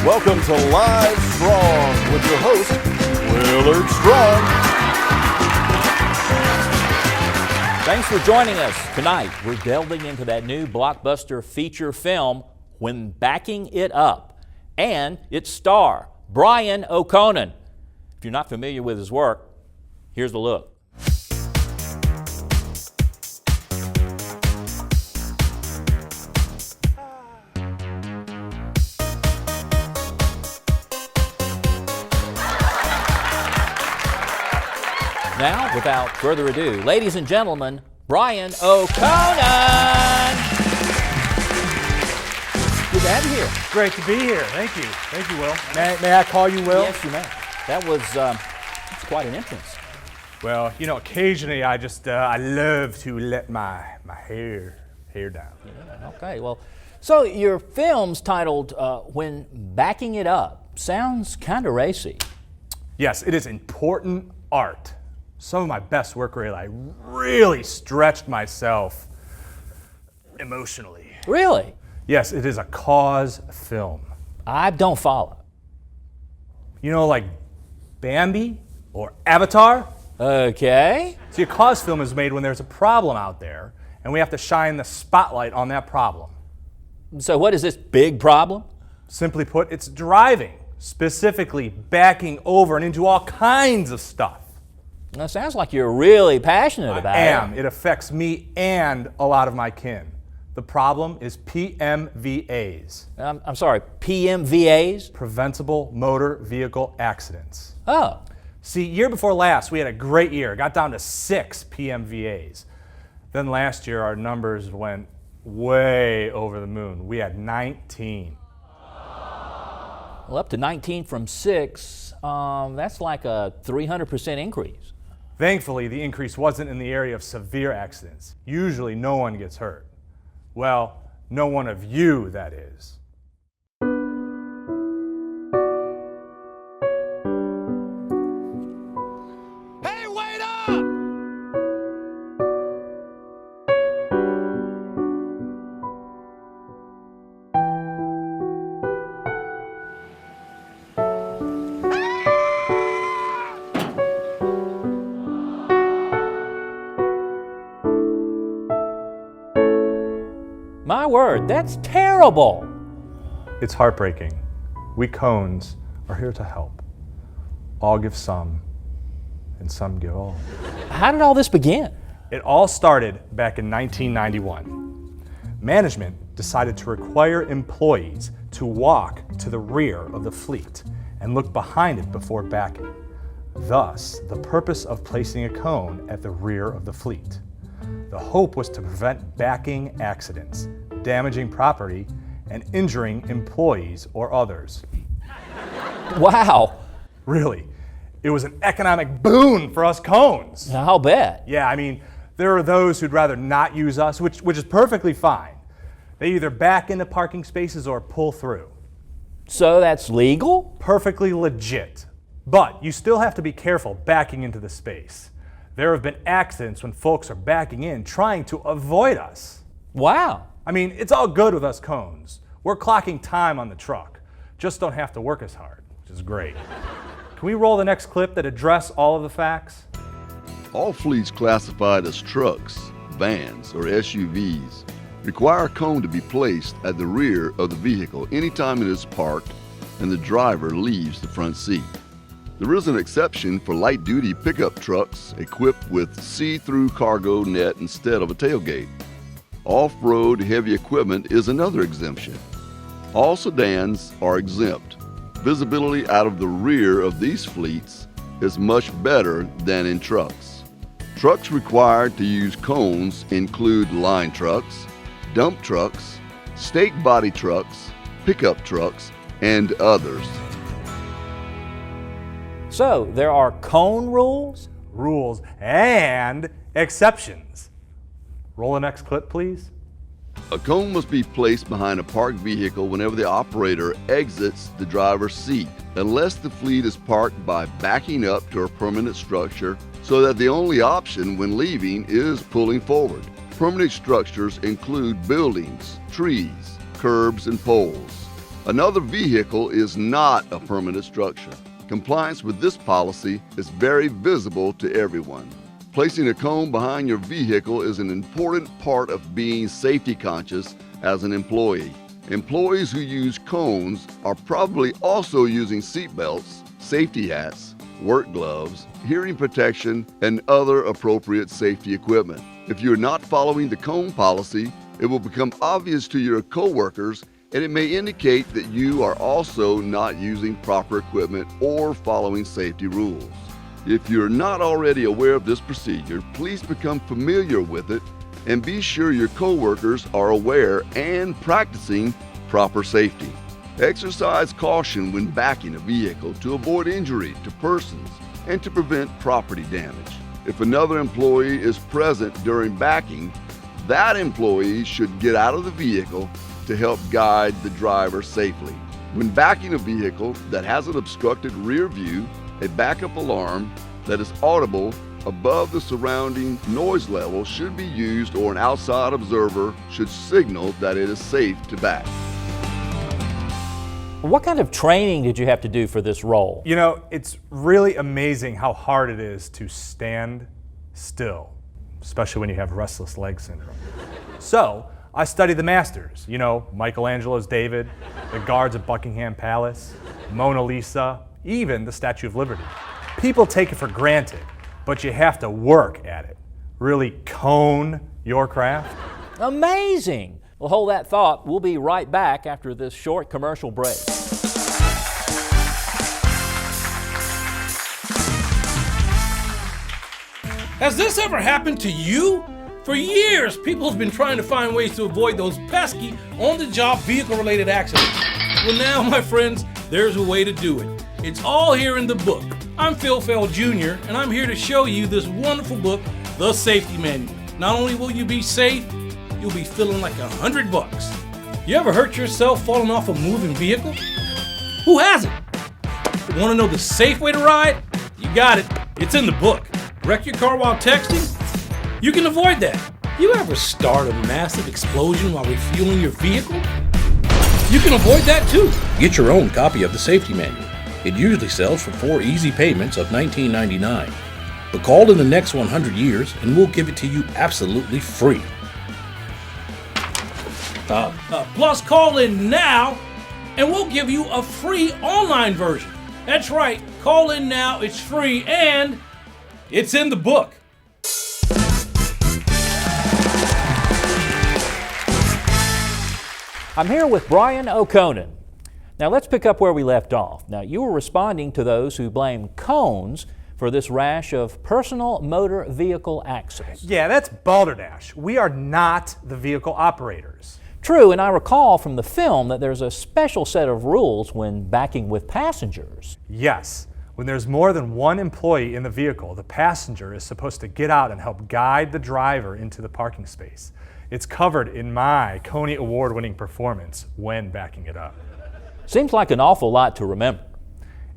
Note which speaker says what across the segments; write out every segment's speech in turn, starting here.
Speaker 1: Welcome to Live Strong with your host, Willard Strong.
Speaker 2: Thanks for joining us. Tonight, we're delving into that new blockbuster feature film, When Backing It Up, and its star, Brian O'Connon. If you're not familiar with his work, here's the look. Now, without further ado, ladies and gentlemen, Brian O'Connon! Good to have you here.
Speaker 3: Great to be here. Thank you. Thank you, Will. May I call you Will?
Speaker 2: Yes, you may. That was that's quite an entrance.
Speaker 3: Well, you know, occasionally I love to let my hair down.
Speaker 2: Yeah, okay, well, so your film's titled When Backing It Up. Sounds kind of racy.
Speaker 3: Yes, it is important art. Some of my best work where I really stretched myself emotionally.
Speaker 2: Really?
Speaker 3: Yes, it is a cause film.
Speaker 2: I don't follow.
Speaker 3: You know, like Bambi or Avatar?
Speaker 2: Okay.
Speaker 3: See, a cause film is made when there's a problem out there and we have to shine the spotlight on that problem.
Speaker 2: So what is this big problem?
Speaker 3: Simply put, it's driving, specifically backing over and into all kinds of stuff.
Speaker 2: That sounds like you're really passionate about it.
Speaker 3: I am. It affects me and a lot of my kin. The problem is PMVAs.
Speaker 2: I'm sorry, PMVAs?
Speaker 3: Preventable motor vehicle accidents.
Speaker 2: Oh.
Speaker 3: See, year before last, we had a great year. Got down to 6 PMVAs. Then last year, our numbers went way over the moon. We had 19.
Speaker 2: Well, up to 19 from 6, that's like a 300% increase.
Speaker 3: Thankfully, the increase wasn't in the area of severe accidents. Usually, no one gets hurt. Well, no one of you, that is.
Speaker 4: Hey, wait up!
Speaker 2: My word, that's terrible.
Speaker 3: It's heartbreaking. We cones are here to help. All give some, and some give all.
Speaker 2: How did all this begin?
Speaker 3: It all started back in 1991. Management decided to require employees to walk to the rear of the fleet and look behind it before backing. Thus, the purpose of placing a cone at the rear of the fleet. The hope was to prevent backing accidents, damaging property, and injuring employees or others.
Speaker 2: Wow.
Speaker 3: Really, it was an economic boon for us cones.
Speaker 2: I'll bet.
Speaker 3: Yeah, I mean, there are those who'd rather not use us, which is perfectly fine. They either back into parking spaces or pull through.
Speaker 2: So that's legal?
Speaker 3: Perfectly legit. But you still have to be careful backing into the space. There have been accidents when folks are backing in trying to avoid us.
Speaker 2: Wow.
Speaker 3: I mean, it's all good with us cones. We're clocking time on the truck. Just don't have to work as hard, which is great. Can we roll the next clip that address all of the facts?
Speaker 5: All fleets classified as trucks, vans, or SUVs require a cone to be placed at the rear of the vehicle anytime it is parked and the driver leaves the front seat. There is an exception for light-duty pickup trucks equipped with see-through cargo net instead of a tailgate. Off-road heavy equipment is another exemption. All sedans are exempt. Visibility out of the rear of these fleets is much better than in trucks. Trucks required to use cones include line trucks, dump trucks, stake body trucks, pickup trucks, and others.
Speaker 2: So there are cone rules?
Speaker 3: Rules and exceptions. Roll the next clip, please.
Speaker 5: A cone must be placed behind a parked vehicle whenever the operator exits the driver's seat, unless the fleet is parked by backing up to a permanent structure so that the only option when leaving is pulling forward. Permanent structures include buildings, trees, curbs, and poles. Another vehicle is not a permanent structure. Compliance with this policy is very visible to everyone. Placing a cone behind your vehicle is an important part of being safety conscious as an employee. Employees who use cones are probably also using seat belts, safety hats, work gloves, hearing protection, and other appropriate safety equipment. If you're not following the cone policy, it will become obvious to your coworkers, and it may indicate that you are also not using proper equipment or following safety rules. If you're not already aware of this procedure, please become familiar with it and be sure your coworkers are aware and practicing proper safety. Exercise caution when backing a vehicle to avoid injury to persons and to prevent property damage. If another employee is present during backing, that employee should get out of the vehicle to help guide the driver safely. When backing a vehicle that has an obstructed rear view, a backup alarm that is audible above the surrounding noise level should be used, or an outside observer should signal that it is safe to back.
Speaker 2: What kind of training did you have to do for this role?
Speaker 3: You know, it's really amazing how hard it is to stand still, especially when you have restless leg syndrome. So, I studied the masters, you know, Michelangelo's David, the guards at Buckingham Palace, Mona Lisa, even the Statue of Liberty. People take it for granted, but you have to work at it. Really cone your craft.
Speaker 2: Amazing! Well, hold that thought. We'll be right back after this short commercial break.
Speaker 4: Has this ever happened to you? For years, people have been trying to find ways to avoid those pesky, on-the-job, vehicle-related accidents. Well, now, my friends, there's a way to do it. It's all here in the book. I'm Phil Fell Jr., and I'm here to show you this wonderful book, The Safety Manual. Not only will you be safe, you'll be feeling like $100. You ever hurt yourself falling off a moving vehicle? Who hasn't? Want to know the safe way to ride? You got it. It's in the book. Wreck your car while texting? You can avoid that. You ever start a massive explosion while refueling your vehicle? You can avoid that too.
Speaker 6: Get your own copy of the safety manual. It usually sells for 4 easy payments of $19.99. But call in the next 100 years and we'll give it to you absolutely free.
Speaker 4: Plus, call in now and we'll give you a free online version. That's right, call in now, it's free, and it's in the book.
Speaker 2: I'm here with Brian O'Conan. Now let's pick up where we left off. Now you were responding to those who blame cones for this rash of personal motor vehicle accidents.
Speaker 3: Yeah, that's balderdash. We are not the vehicle operators.
Speaker 2: True, and I recall from the film that there's a special set of rules when backing with passengers.
Speaker 3: Yes, when there's more than one employee in the vehicle, the passenger is supposed to get out and help guide the driver into the parking space. It's covered in my Coney Award-winning performance when backing it up.
Speaker 2: Seems like an awful lot to remember.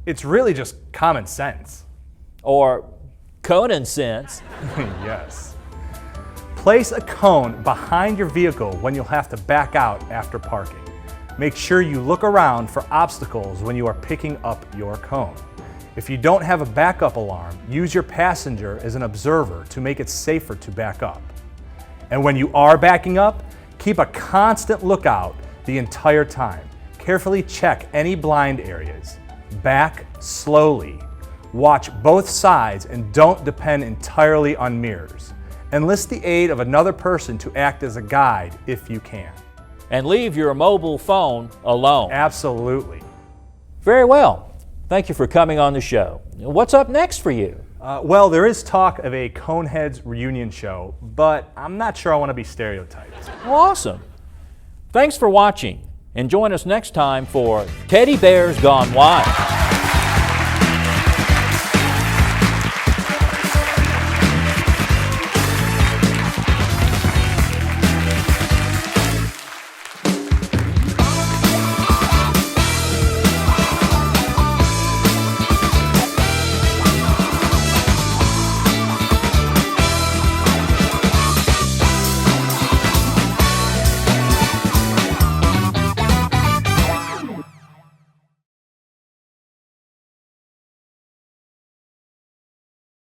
Speaker 3: It's really just common sense.
Speaker 2: Or Conan sense.
Speaker 3: Yes. Place a cone behind your vehicle when you'll have to back out after parking. Make sure you look around for obstacles when you are picking up your cone. If you don't have a backup alarm, use your passenger as an observer to make it safer to back up. And when you are backing up, keep a constant lookout the entire time. Carefully check any blind areas. Back slowly. Watch both sides and don't depend entirely on mirrors. Enlist the aid of another person to act as a guide if you can.
Speaker 2: And leave your mobile phone alone.
Speaker 3: Absolutely.
Speaker 2: Very well. Thank you for coming on the show. What's up next for you?
Speaker 3: Well, there is talk of a Coneheads reunion show, but I'm not sure I want to be stereotyped.
Speaker 2: Well, awesome. Thanks for watching, and join us next time for Teddy Bears Gone Wild.